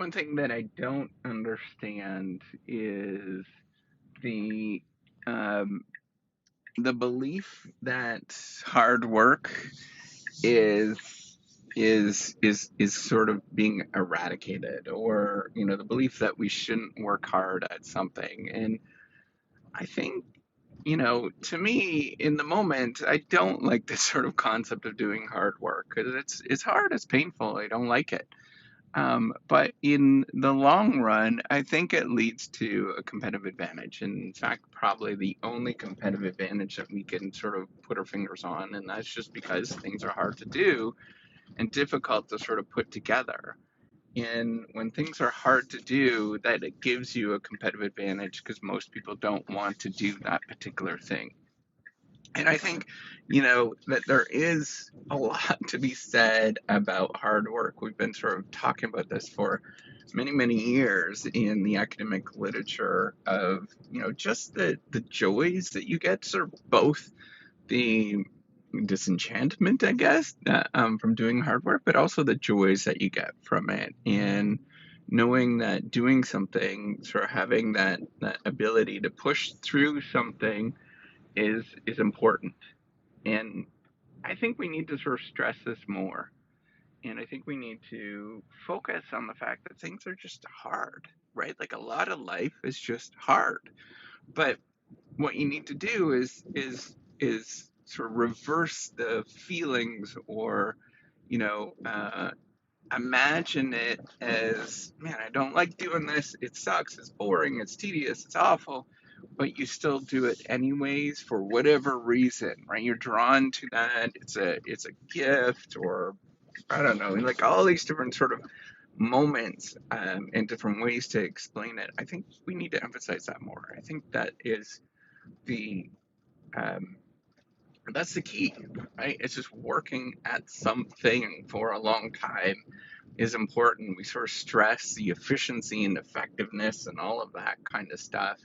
One thing that I don't understand is the um, the belief that hard work is is sort of being eradicated, or the belief that we shouldn't work hard at something. And I think, to me, in the moment, I don't like this sort of concept of doing hard work because it's hard, it's painful, I don't like it. But in the long run, I think it leads to a competitive advantage. And in fact, probably the only competitive advantage that we can sort of put our fingers on. And that's just because things are hard to do and difficult to sort of put together. And when things are hard to do, that it gives you a competitive advantage because most people don't want to do that particular thing. And I think, that there is a lot to be said about hard work. We've been sort of talking about this for many, many years in the academic literature of, just the joys that you get, sort of both the disenchantment, I guess, from doing hard work, but also the joys that you get from it. And knowing that doing something, sort of having that ability to push through something is important. And I think we need to sort of stress this more. And I think we need to focus on the fact that things are just hard, right? Like a lot of life is just hard. But what you need to do is sort of reverse the feelings, or you know uh, imagine it as, man, I don't like doing this, it sucks, it's boring, it's tedious, it's awful, but you still do it anyways for whatever reason, right? You're drawn to that. It's a gift, or I don't know, like all these different sort of moments, and different ways to explain it. I think we need to emphasize that more. I think that is the um, that's the key, right? It's just working at something for a long time is important. We sort of stress the efficiency and effectiveness and all of that kind of stuff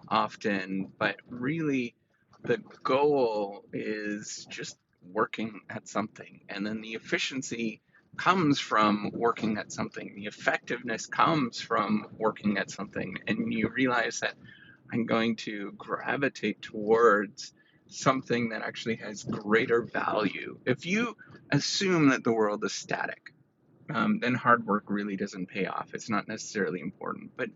often, but really the goal is just working at something. And then the efficiency comes from working at something. The effectiveness comes from working at something. And you realize that I'm going to gravitate towards something that actually has greater value. If you assume that the world is static, then hard work really doesn't pay off. It's not necessarily important. But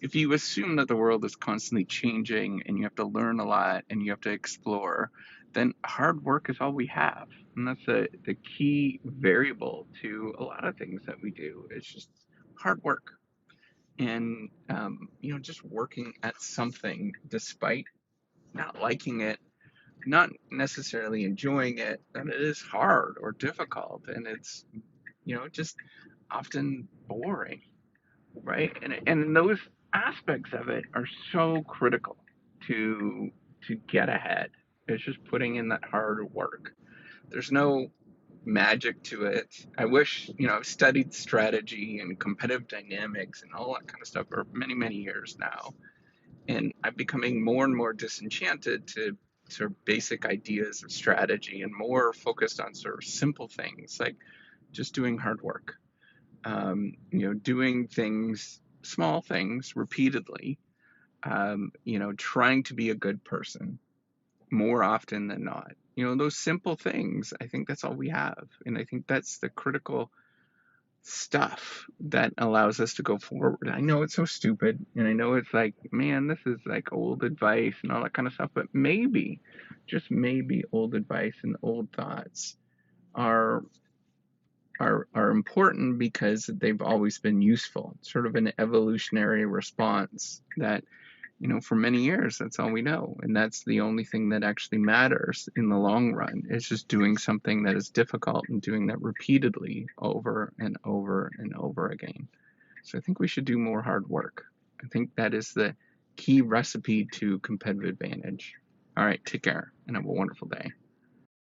if you assume that the world is constantly changing and you have to learn a lot and you have to explore, then hard work is all we have. And that's the key variable to a lot of things that we do. It's just hard work. And, just working at something despite not liking it, not necessarily enjoying it, and it is hard or difficult, and it's, just often boring, right? And those aspects of it are so critical to get ahead. It's just putting in that hard work. There's no magic to it. I wish, I've studied strategy and competitive dynamics and all that kind of stuff for many, many years now. And I'm becoming more and more disenchanted to sort of basic ideas of strategy and more focused on sort of simple things like just doing hard work, doing things, small things repeatedly, trying to be a good person more often than not. Those simple things, I think that's all we have. And I think that's the critical stuff that allows us to go forward. I know it's so stupid, and I know it's like, man, this is like old advice and all that kind of stuff, but maybe, just maybe, old advice and old thoughts are are important because they've always been useful. It's sort of an evolutionary response that, for many years, that's all we know. And that's the only thing that actually matters in the long run. It's just doing something that is difficult and doing that repeatedly over and over and over again. So I think we should do more hard work. I think that is the key recipe to competitive advantage. All right, take care and have a wonderful day.